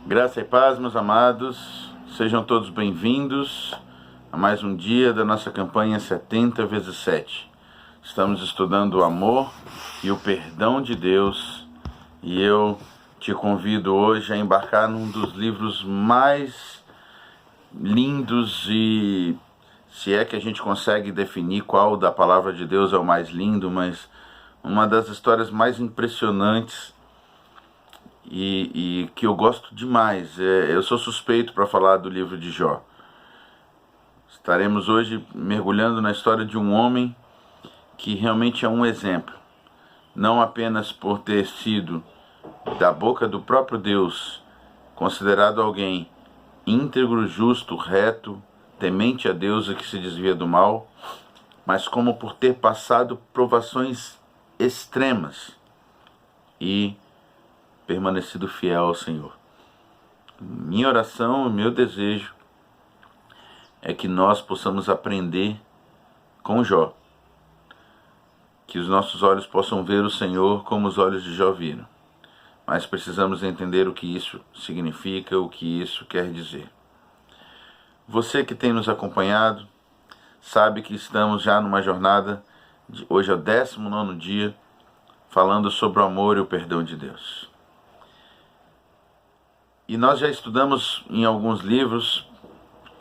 Graça e paz, meus amados, sejam todos bem-vindos a mais um dia da nossa campanha 70 vezes 7. Estamos estudando o amor e o perdão de Deus e eu te convido hoje a embarcar num dos livros mais lindos e, se é que a gente consegue definir qual da palavra de Deus é o mais lindo, mas uma das histórias mais impressionantes e que eu gosto demais. Eu sou suspeito para falar do livro de Jó. Estaremos hoje mergulhando na história de um homem que realmente é um exemplo, não apenas por ter sido da boca do próprio Deus considerado alguém íntegro, justo, reto, temente a Deus e que se desvia do mal, mas como por ter passado provações extremas e permanecido fiel ao Senhor. Minha oração, meu desejo é que nós possamos aprender com Jó, que os nossos olhos possam ver o Senhor como os olhos de Jó viram, mas precisamos entender o que isso significa, o que isso quer dizer. Você que tem nos acompanhado sabe que estamos já numa jornada, hoje é o 19º dia, falando sobre o amor e o perdão de Deus. E nós já estudamos em alguns livros,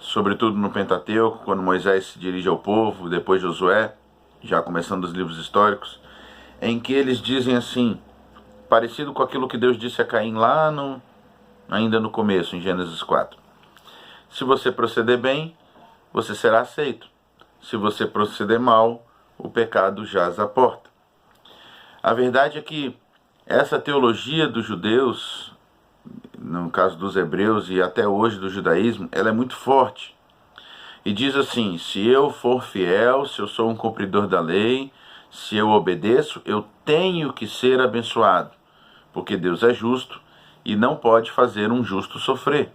sobretudo no Pentateuco, quando Moisés se dirige ao povo, depois Josué, já começando os livros históricos, em que eles dizem assim, parecido com aquilo que Deus disse a Caim lá ainda no começo, em Gênesis 4. Se você proceder bem, você será aceito. Se você proceder mal, o pecado jaz à porta. A verdade é que essa teologia dos judeus, no caso dos hebreus e até hoje do judaísmo, ela é muito forte. E diz assim, se eu for fiel, se eu sou um cumpridor da lei, se eu obedeço, eu tenho que ser abençoado, porque Deus é justo e não pode fazer um justo sofrer.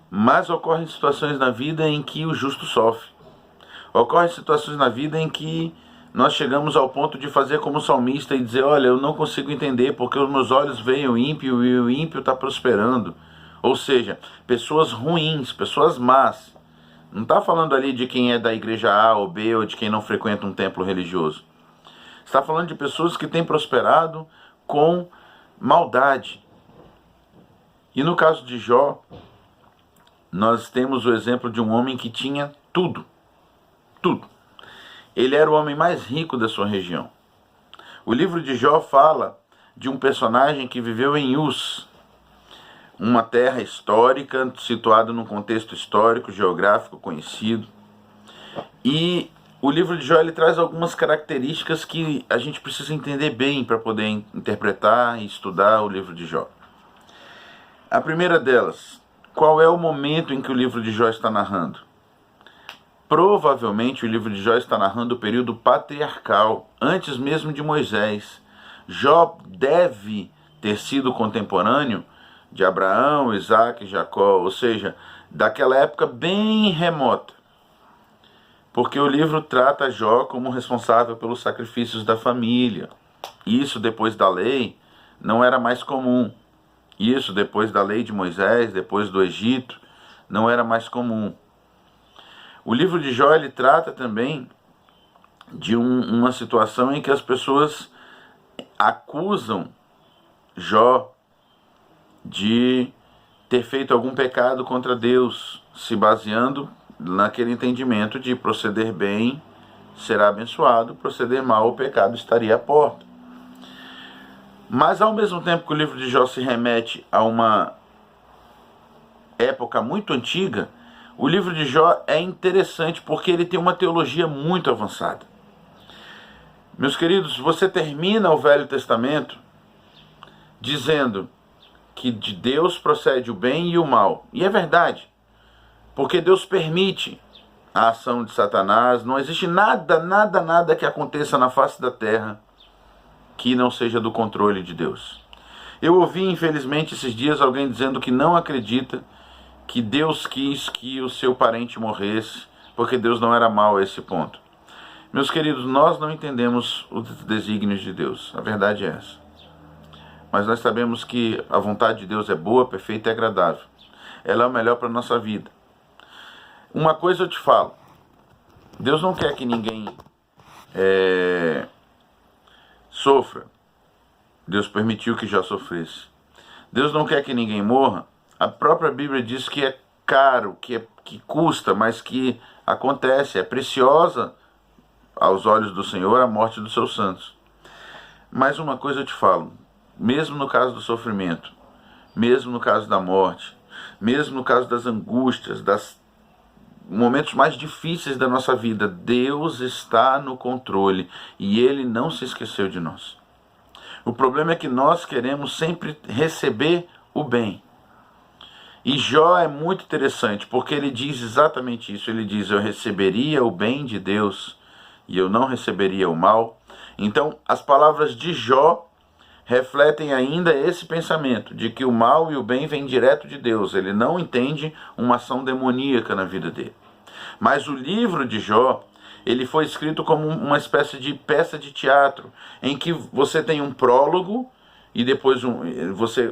Mas ocorrem situações na vida em que o justo sofre. Ocorrem situações na vida em que nós chegamos ao ponto de fazer como salmista e dizer, olha, eu não consigo entender porque os meus olhos veem o ímpio e o ímpio está prosperando. Ou seja, pessoas ruins, pessoas más. Não está falando ali de quem é da igreja A ou B ou de quem não frequenta um templo religioso. Está falando de pessoas que têm prosperado com maldade. E no caso de Jó, nós temos o exemplo de um homem que tinha tudo. Tudo. Ele era o homem mais rico da sua região. O livro de Jó fala de um personagem que viveu em Uz, uma terra histórica, situada num contexto histórico, geográfico conhecido. E o livro de Jó ele traz algumas características que a gente precisa entender bem para poder interpretar e estudar o livro de Jó. A primeira delas, qual é o momento em que o livro de Jó está narrando? Provavelmente o livro de Jó está narrando o período patriarcal, antes mesmo de Moisés. Jó deve ter sido contemporâneo de Abraão, Isaac, Jacó, ou seja, daquela época bem remota. Porque o livro trata Jó como responsável pelos sacrifícios da família. Isso depois da lei não era mais comum. Isso depois da lei de Moisés, depois do Egito, não era mais comum. O livro de Jó ele trata também de uma situação em que as pessoas acusam Jó de ter feito algum pecado contra Deus, se baseando naquele entendimento de proceder bem será abençoado, proceder mal o pecado estaria à porta. Mas ao mesmo tempo que o livro de Jó se remete a uma época muito antiga, o livro de Jó é interessante porque ele tem uma teologia muito avançada. Meus queridos, você termina o Velho Testamento dizendo que de Deus procede o bem e o mal. E é verdade, porque Deus permite a ação de Satanás. Não existe nada que aconteça na face da terra que não seja do controle de Deus. Eu ouvi, infelizmente, esses dias alguém dizendo que não acredita que Deus quis que o seu parente morresse, porque Deus não era mau a esse ponto. Meus queridos, nós não entendemos os desígnios de Deus, a verdade é essa. mas nós sabemos que a vontade de Deus é boa, perfeita e agradável. Ela é o melhor para a nossa vida. Uma coisa eu te falo, Deus não quer que ninguém sofra. Deus permitiu que Jó sofresse. Deus não quer que ninguém morra. A própria Bíblia diz que é caro, que custa, mas que acontece, é preciosa aos olhos do Senhor a morte dos seus santos. Mas uma coisa eu te falo, mesmo no caso do sofrimento, mesmo no caso da morte, mesmo no caso das angústias, das momentos mais difíceis da nossa vida, Deus está no controle e Ele não se esqueceu de nós. O problema é que nós queremos sempre receber o bem. E Jó é muito interessante, porque ele diz exatamente isso. Ele diz, eu receberia o bem de Deus e eu não receberia o mal. Então, as palavras de Jó refletem ainda esse pensamento, de que o mal e o bem vêm direto de Deus. Ele não entende uma ação demoníaca na vida dele. Mas o livro de Jó, ele foi escrito como uma espécie de peça de teatro, em que você tem um prólogo e depois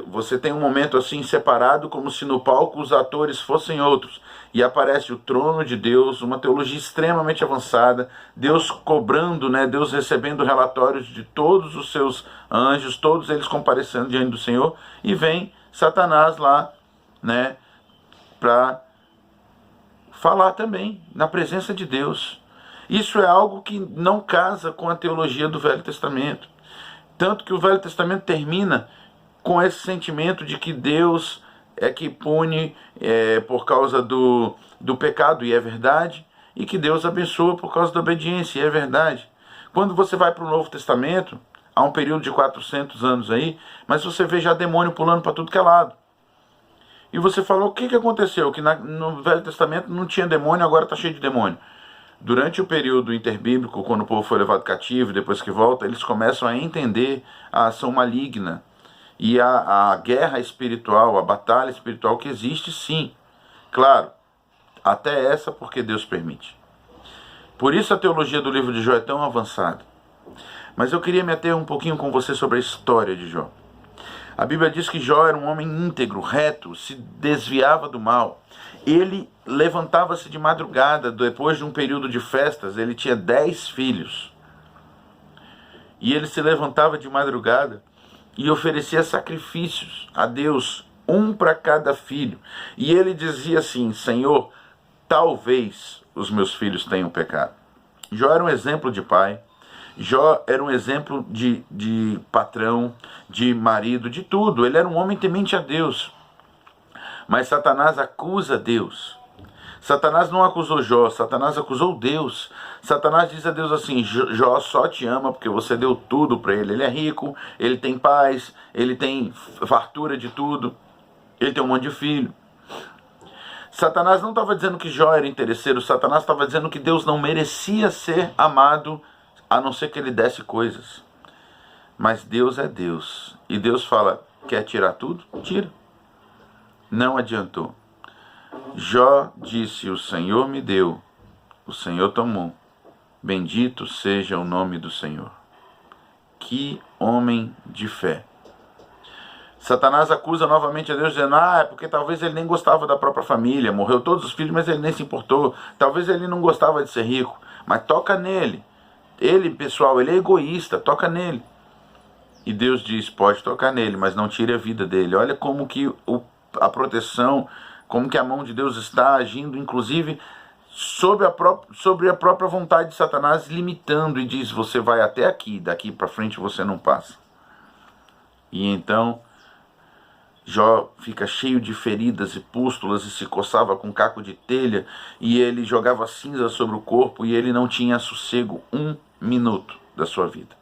você tem um momento assim separado, como se no palco os atores fossem outros. E aparece o trono de Deus, uma teologia extremamente avançada, Deus cobrando, Deus recebendo relatórios de todos os seus anjos, todos eles comparecendo diante do Senhor, e vem Satanás lá, para falar também na presença de Deus. Isso é algo que não casa com a teologia do Velho Testamento. Tanto que o Velho Testamento termina com esse sentimento de que Deus é que pune por causa do pecado, e é verdade, e que Deus abençoa por causa da obediência, e é verdade. Quando você vai para o Novo Testamento, há um período de 400 anos aí, mas você vê já demônio pulando para tudo que é lado. E você falou, o que aconteceu? Que no Velho Testamento não tinha demônio, agora está cheio de demônio. Durante o período interbíblico, quando o povo foi levado cativo, depois que volta, eles começam a entender a ação maligna e a guerra espiritual, a batalha espiritual que existe, sim. Claro, até essa porque Deus permite. Por isso a teologia do livro de Jó é tão avançada. Mas eu queria me ater um pouquinho com você sobre a história de Jó. A Bíblia diz que Jó era um homem íntegro, reto, se desviava do mal. Ele levantava-se de madrugada, depois de um período de festas, ele tinha 10 filhos. E ele se levantava de madrugada e oferecia sacrifícios a Deus, um para cada filho. E ele dizia assim, Senhor, talvez os meus filhos tenham pecado. Jó era um exemplo de pai. Jó era um exemplo de patrão, de marido, de tudo. Ele era um homem temente a Deus. Mas Satanás acusa Deus. Satanás não acusou Jó, Satanás acusou Deus. Satanás diz a Deus assim, Jó só te ama porque você deu tudo para ele. Ele é rico, ele tem paz, ele tem fartura de tudo, ele tem um monte de filho. Satanás não estava dizendo que Jó era interesseiro, Satanás estava dizendo que Deus não merecia ser amado, a não ser que ele desse coisas. Mas Deus é Deus. E Deus fala, quer tirar tudo? Tira. Não adiantou. Jó disse, o Senhor me deu, o Senhor tomou. Bendito seja o nome do Senhor. Que homem de fé. Satanás acusa novamente a Deus, dizendo, é porque talvez ele nem gostava da própria família, morreu todos os filhos, mas ele nem se importou. Talvez ele não gostava de ser rico, mas toca nele. Ele, pessoal, ele é egoísta, toca nele. E Deus diz, pode tocar nele, mas não tire a vida dele. Olha como que a proteção, como que a mão de Deus está agindo, inclusive, sobre a própria vontade de Satanás, limitando, e diz, você vai até aqui, daqui para frente você não passa. E então, Jó fica cheio de feridas e pústulas, e se coçava com caco de telha, e ele jogava cinza sobre o corpo, e ele não tinha sossego um minuto da sua vida.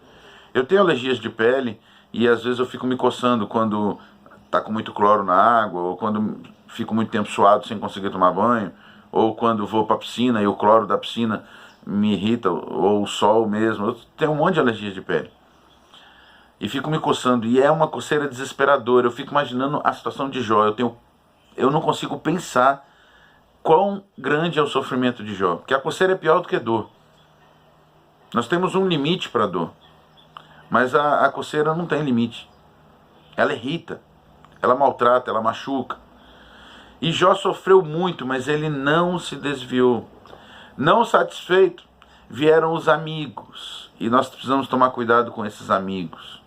Eu tenho alergias de pele, e às vezes eu fico me coçando quando está com muito cloro na água, ou quando fico muito tempo suado sem conseguir tomar banho, ou quando vou para a piscina e o cloro da piscina me irrita, ou o sol mesmo. Eu tenho um monte de alergias de pele. E fico me coçando, e é uma coceira desesperadora. Eu fico imaginando a situação de Jó. Eu não consigo pensar quão grande é o sofrimento de Jó, porque a coceira é pior do que dor. Nós temos um limite para a dor, mas a coceira não tem limite. ela irrita, ela maltrata, ela machuca. E Jó sofreu muito, mas ele não se desviou. Não satisfeito, vieram os amigos. E nós precisamos tomar cuidado com esses amigos.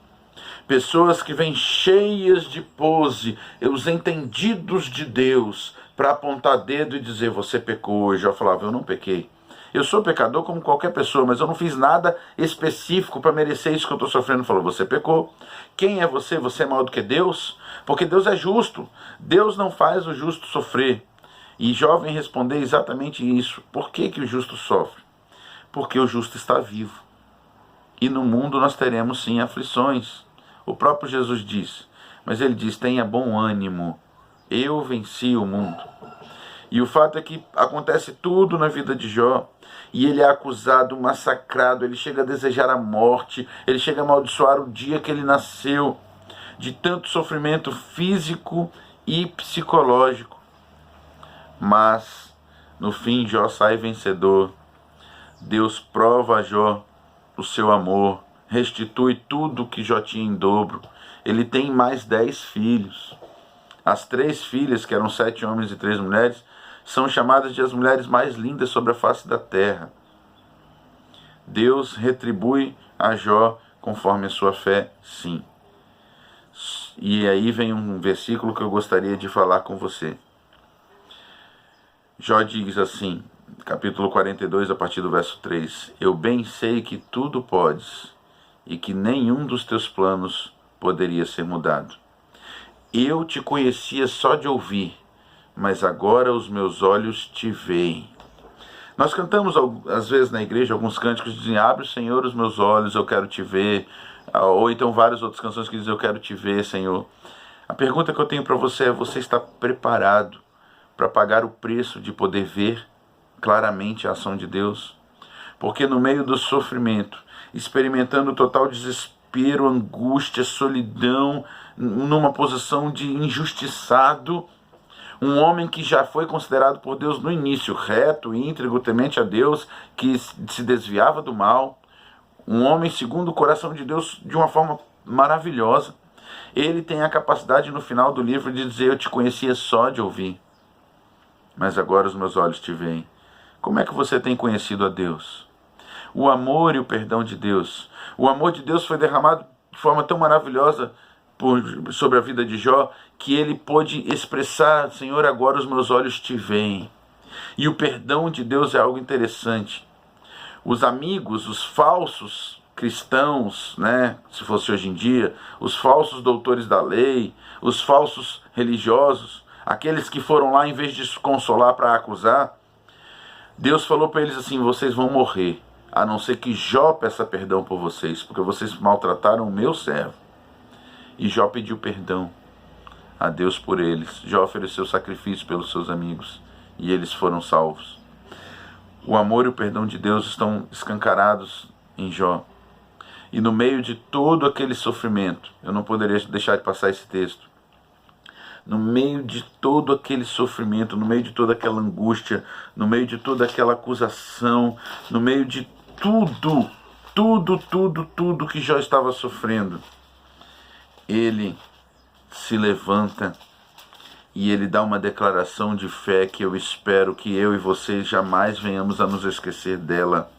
Pessoas que vêm cheias de pose, os entendidos de Deus, para apontar dedo e dizer, você pecou. E Jó falava, eu não pequei. Eu sou pecador como qualquer pessoa, mas eu não fiz nada específico para merecer isso que eu estou sofrendo. Falou, você pecou. Quem é você? Você é maior do que Deus? Porque Deus é justo. Deus não faz o justo sofrer. E Jó vem responder exatamente isso. Por que que o justo sofre? Porque o justo está vivo. E no mundo nós teremos sim aflições. O próprio Jesus diz. Mas ele diz, tenha bom ânimo. Eu venci o mundo. E o fato é que acontece tudo na vida de Jó. E ele é acusado, massacrado, ele chega a desejar a morte, ele chega a amaldiçoar o dia que ele nasceu, de tanto sofrimento físico e psicológico. Mas, no fim, Jó sai vencedor. Deus prova a Jó o seu amor, restitui tudo que Jó tinha em dobro. Ele tem mais 10 filhos. As 3 filhas, que eram 7 homens e 3 mulheres, são chamadas de as mulheres mais lindas sobre a face da terra. Deus retribui a Jó conforme a sua fé, sim. E aí vem um versículo que eu gostaria de falar com você. Jó diz assim, capítulo 42, a partir do verso 3, eu bem sei que tudo podes, e que nenhum dos teus planos poderia ser mudado. Eu te conhecia só de ouvir, mas agora os meus olhos te veem. Nós cantamos às vezes na igreja alguns cânticos que dizem, abre, Senhor, os meus olhos, eu quero te ver. Ou então várias outras canções que dizem, eu quero te ver, Senhor. A pergunta que eu tenho para você é, você está preparado para pagar o preço de poder ver claramente a ação de Deus? Porque no meio do sofrimento, experimentando total desespero, angústia, solidão, numa posição de injustiçado, um homem que já foi considerado por Deus no início reto, íntegro, temente a Deus, que se desviava do mal, um homem segundo o coração de Deus de uma forma maravilhosa, ele tem a capacidade no final do livro de dizer, eu te conhecia só de ouvir, mas agora os meus olhos te veem. Como é que você tem conhecido a Deus? O amor e o perdão de Deus. O amor de Deus foi derramado de forma tão maravilhosa sobre a vida de Jó, que ele pôde expressar, Senhor, agora os meus olhos te veem. E o perdão de Deus é algo interessante. Os amigos, os falsos cristãos, né, se fosse hoje em dia, os falsos doutores da lei, os falsos religiosos, aqueles que foram lá em vez de se consolar para acusar, Deus falou para eles assim, vocês vão morrer, a não ser que Jó peça perdão por vocês, porque vocês maltrataram o meu servo. E Jó pediu perdão a Deus por eles. Jó ofereceu sacrifício pelos seus amigos e eles foram salvos. O amor e o perdão de Deus estão escancarados em Jó. E no meio de todo aquele sofrimento, eu não poderia deixar de passar esse texto. No meio de todo aquele sofrimento, no meio de toda aquela angústia, no meio de toda aquela acusação, no meio de tudo que Jó estava sofrendo, ele se levanta e ele dá uma declaração de fé que eu espero que eu e você jamais venhamos a nos esquecer dela.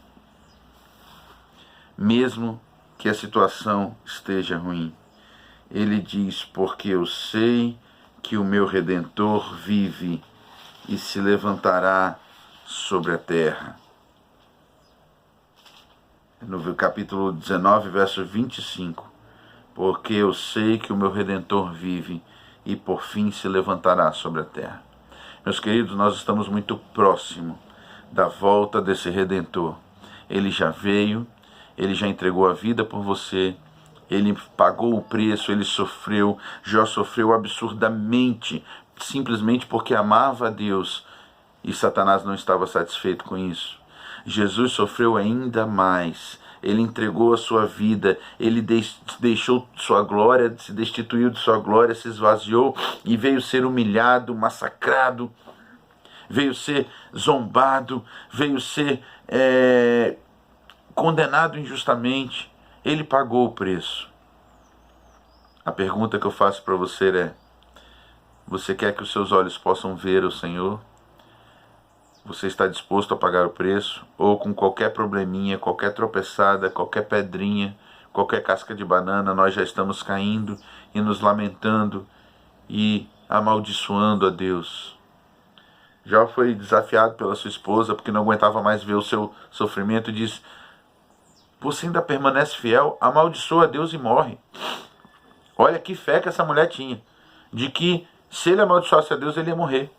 Mesmo que a situação esteja ruim. Ele diz, porque eu sei que o meu Redentor vive e se levantará sobre a terra. No capítulo 19, verso 25. Porque eu sei que o meu Redentor vive e por fim se levantará sobre a terra. Meus queridos, nós estamos muito próximo da volta desse Redentor. Ele já veio, ele já entregou a vida por você, ele pagou o preço, ele sofreu, Jó sofreu absurdamente, simplesmente porque amava a Deus e Satanás não estava satisfeito com isso. Jesus sofreu ainda mais. Ele entregou a sua vida, ele deixou sua glória, se destituiu de sua glória, se esvaziou e veio ser humilhado, massacrado, veio ser zombado, veio ser condenado injustamente. Ele pagou o preço. A pergunta que eu faço para você é: você quer que os seus olhos possam ver o Senhor? Você está disposto a pagar o preço? Ou com qualquer probleminha, qualquer tropeçada, qualquer pedrinha, qualquer casca de banana, nós já estamos caindo e nos lamentando e amaldiçoando a Deus? Jó foi desafiado pela sua esposa porque não aguentava mais ver o seu sofrimento e diz: você ainda permanece fiel? Amaldiçoa a Deus e morre. Olha que fé que essa mulher tinha, de que se ele amaldiçoasse a Deus, ele ia morrer.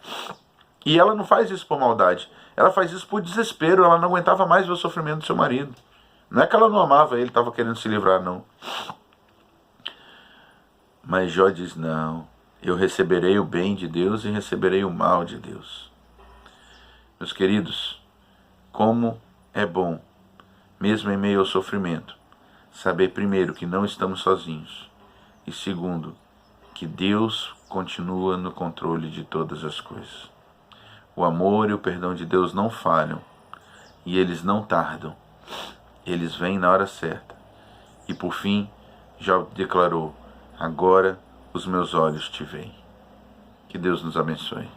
E ela não faz isso por maldade, ela faz isso por desespero, ela não aguentava mais ver o sofrimento do seu marido. Não é que ela não amava ele, estava querendo se livrar, não. Mas Jó diz: não, eu receberei o bem de Deus e receberei o mal de Deus. Meus queridos, como é bom, mesmo em meio ao sofrimento, saber primeiro que não estamos sozinhos e segundo, que Deus continua no controle de todas as coisas. O amor e o perdão de Deus não falham e eles não tardam. Eles vêm na hora certa. E por fim, Jó declarou: agora os meus olhos te veem. Que Deus nos abençoe.